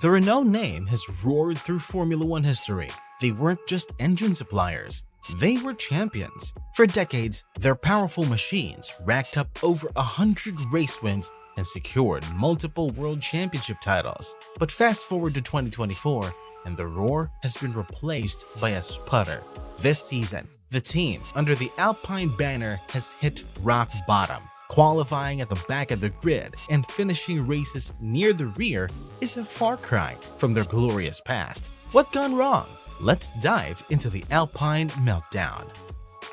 The Renault name has roared through Formula One history. They weren't just engine suppliers, they were champions. For decades, their powerful machines racked up over 100 race wins and secured multiple world championship titles. But fast forward to 2024, and the roar has been replaced by a sputter. This season, the team under the Alpine banner has hit rock bottom. Qualifying at the back of the grid and finishing races near the rear is a far cry from their glorious past. What gone wrong? Let's dive into the Alpine meltdown.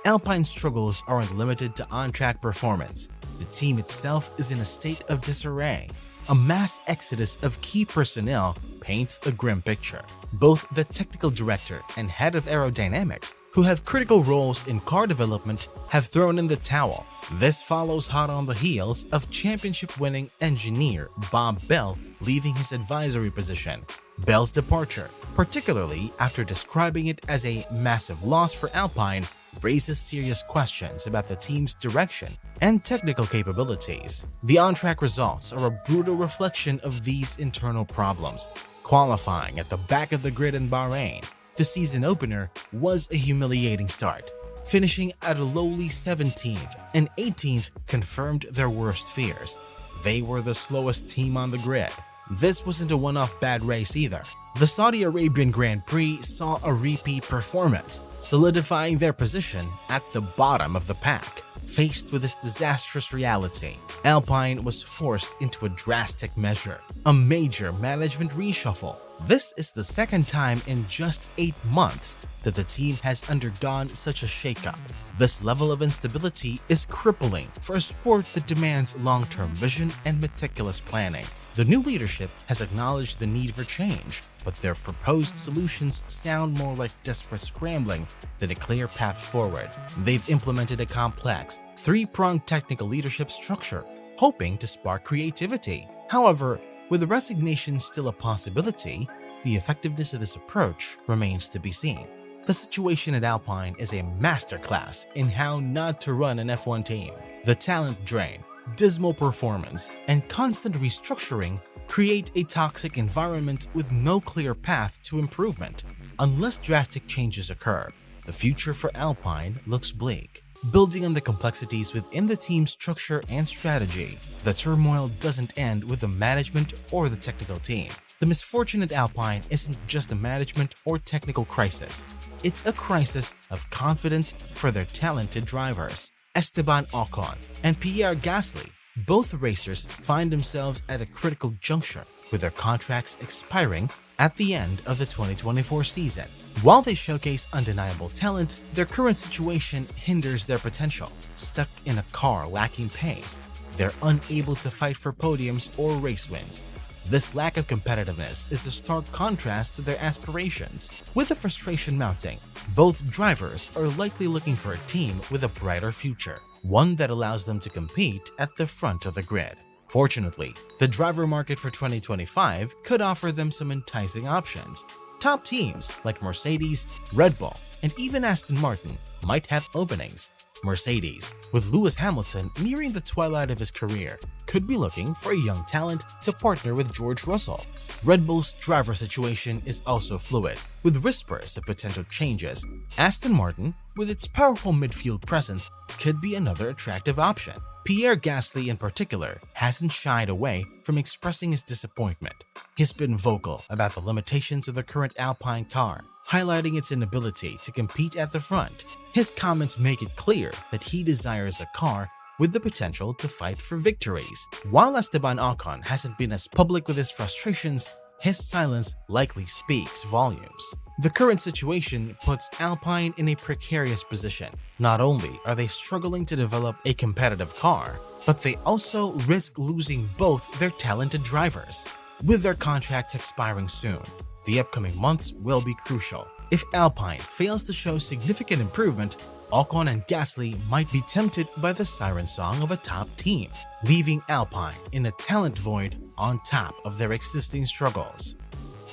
Alpine's struggles aren't limited to on-track performance. The team itself is in a state of disarray. A mass exodus of key personnel paints a grim picture. Both the technical director and head of aerodynamics, who have critical roles in car development, have thrown in the towel. This follows hot on the heels of championship-winning engineer Bob Bell leaving his advisory position. Bell's departure, particularly after describing it as a massive loss for Alpine, raises serious questions about the team's direction and technical capabilities. The on-track results are a brutal reflection of these internal problems. Qualifying at the back of the grid in Bahrain, the season opener, was a humiliating start. Finishing at a lowly 17th and 18th confirmed their worst fears. They were the slowest team on the grid. This wasn't a one-off bad race either. The Saudi Arabian Grand Prix saw a repeat performance, solidifying their position at the bottom of the pack. Faced with this disastrous reality, Alpine was forced into a drastic measure, a major management reshuffle. This is the second time in just 8 months that the team has undergone such a shakeup. This level of instability is crippling for a sport that demands long-term vision and meticulous planning. The new leadership has acknowledged the need for change, but their proposed solutions sound more like desperate scrambling than a clear path forward. They've implemented a complex, three-pronged technical leadership structure, hoping to spark creativity. However, with the resignation still a possibility, the effectiveness of this approach remains to be seen. The situation at Alpine is a masterclass in how not to run an F1 team. The talent drain, dismal performance, and constant restructuring create a toxic environment with no clear path to improvement. Unless drastic changes occur, the future for Alpine looks bleak. Building on the complexities within the team's structure and strategy, the turmoil doesn't end with the management or the technical team. The misfortune at Alpine isn't just a management or technical crisis. It's a crisis of confidence for their talented drivers. Esteban Ocon and Pierre Gasly, both racers, find themselves at a critical juncture with their contracts expiring at the end of the 2024 season. While they showcase undeniable talent, their current situation hinders their potential. Stuck in a car lacking pace, they're unable to fight for podiums or race wins. This lack of competitiveness is a stark contrast to their aspirations. With the frustration mounting, both drivers are likely looking for a team with a brighter future, one that allows them to compete at the front of the grid. Fortunately, the driver market for 2025 could offer them some enticing options. Top teams like Mercedes, Red Bull, and even Aston Martin might have openings. Mercedes, with Lewis Hamilton nearing the twilight of his career, could be looking for a young talent to partner with George Russell. Red Bull's driver situation is also fluid, with whispers of potential changes. Aston Martin, with its powerful midfield presence, could be another attractive option. Pierre Gasly in particular hasn't shied away from expressing his disappointment. He's been vocal about the limitations of the current Alpine car, highlighting its inability to compete at the front. His comments make it clear that he desires a car with the potential to fight for victories. While Esteban Ocon hasn't been as public with his frustrations, his silence likely speaks volumes. The current situation puts Alpine in a precarious position. Not only are they struggling to develop a competitive car, but they also risk losing both their talented drivers. With their contracts expiring soon, the upcoming months will be crucial. If Alpine fails to show significant improvement, Ocon and Gasly might be tempted by the siren song of a top team, leaving Alpine in a talent void on top of their existing struggles.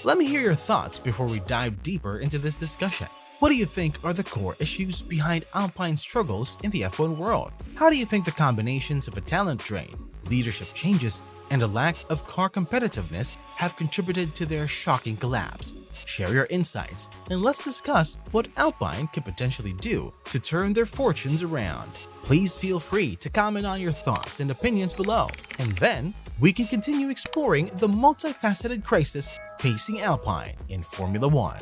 Let me hear your thoughts before we dive deeper into this discussion. What do you think are the core issues behind Alpine's struggles in the F1 world? How do you think the combinations of a talent drain, leadership changes, and a lack of car competitiveness have contributed to their shocking collapse. Share your insights, and let's discuss what Alpine could potentially do to turn their fortunes around. Please feel free to comment on your thoughts and opinions below, and then we can continue exploring the multifaceted crisis facing Alpine in Formula One.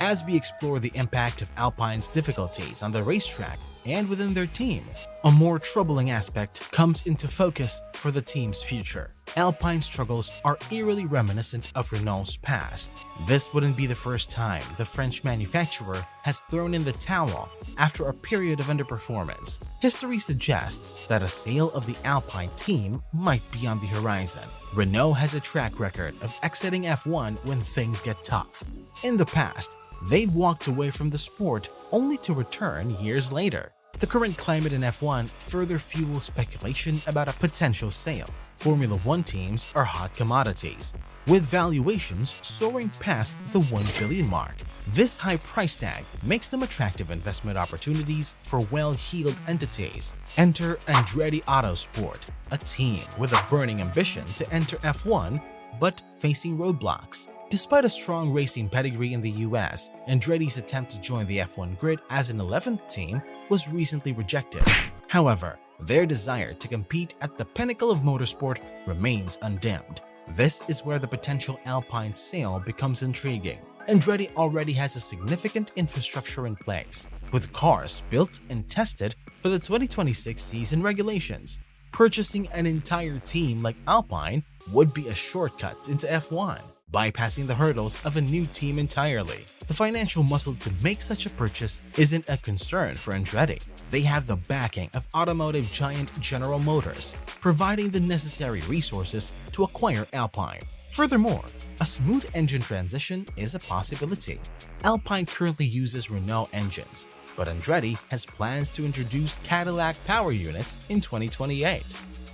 As we explore the impact of Alpine's difficulties on the racetrack and within their team, a more troubling aspect comes into focus for the team's future. Alpine's struggles are eerily reminiscent of Renault's past. This wouldn't be the first time the French manufacturer has thrown in the towel after a period of underperformance. History suggests that a sale of the Alpine team might be on the horizon. Renault has a track record of exiting F1 when things get tough. In the past, they've walked away from the sport only to return years later. The current climate in F1 further fuels speculation about a potential sale. Formula One teams are hot commodities, with valuations soaring past the $1 billion mark. This high price tag makes them attractive investment opportunities for well-heeled entities. Enter Andretti Autosport, a team with a burning ambition to enter F1 but facing roadblocks. Despite a strong racing pedigree in the US, Andretti's attempt to join the F1 grid as an 11th team was recently rejected. However, their desire to compete at the pinnacle of motorsport remains undimmed. This is where the potential Alpine sale becomes intriguing. Andretti already has a significant infrastructure in place, with cars built and tested for the 2026 season regulations. Purchasing an entire team like Alpine would be a shortcut into F1, bypassing the hurdles of a new team entirely. The financial muscle to make such a purchase isn't a concern for Andretti. They have the backing of automotive giant General Motors, providing the necessary resources to acquire Alpine. Furthermore, a smooth engine transition is a possibility. Alpine currently uses Renault engines, but Andretti has plans to introduce Cadillac power units in 2028.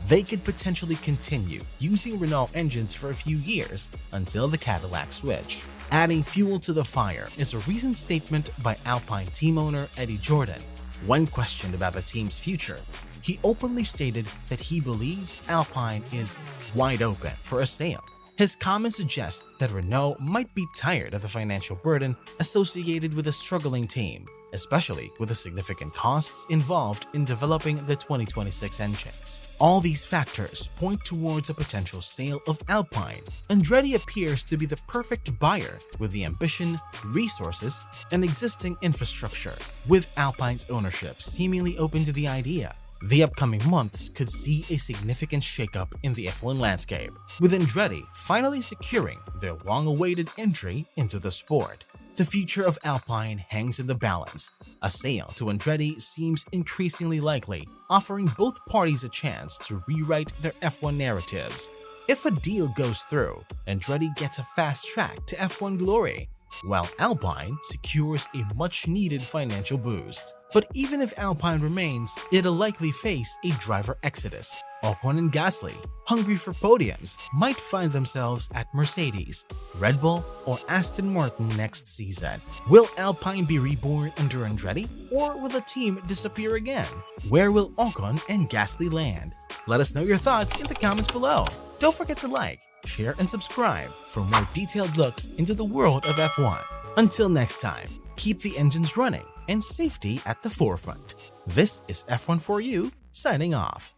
They could potentially continue using Renault engines for a few years until the Cadillac switch. Adding fuel to the fire is a recent statement by Alpine team owner Eddie Jordan. When questioned about the team's future, he openly stated that he believes Alpine is wide open for a sale. His comments suggest that Renault might be tired of the financial burden associated with a struggling team, especially with the significant costs involved in developing the 2026 engines. All these factors point towards a potential sale of Alpine. Andretti appears to be the perfect buyer with the ambition, resources, and existing infrastructure, with Alpine's ownership seemingly open to the idea. The upcoming months could see a significant shakeup in the F1 landscape, with Andretti finally securing their long-awaited entry into the sport. The future of Alpine hangs in the balance. A sale to Andretti seems increasingly likely, offering both parties a chance to rewrite their F1 narratives. If a deal goes through, Andretti gets a fast track to F1 glory, while Alpine secures a much-needed financial boost. But even if Alpine remains, it'll likely face a driver exodus. Ocon and Gasly, hungry for podiums, might find themselves at Mercedes, Red Bull, or Aston Martin next season. Will Alpine be reborn under Andretti, or will the team disappear again? Where will Ocon and Gasly land? Let us know your thoughts in the comments below. Don't forget to like, share, and subscribe for more detailed looks into the world of F1. Until next time, keep the engines running and safety at the forefront. This is F1 for You, signing off.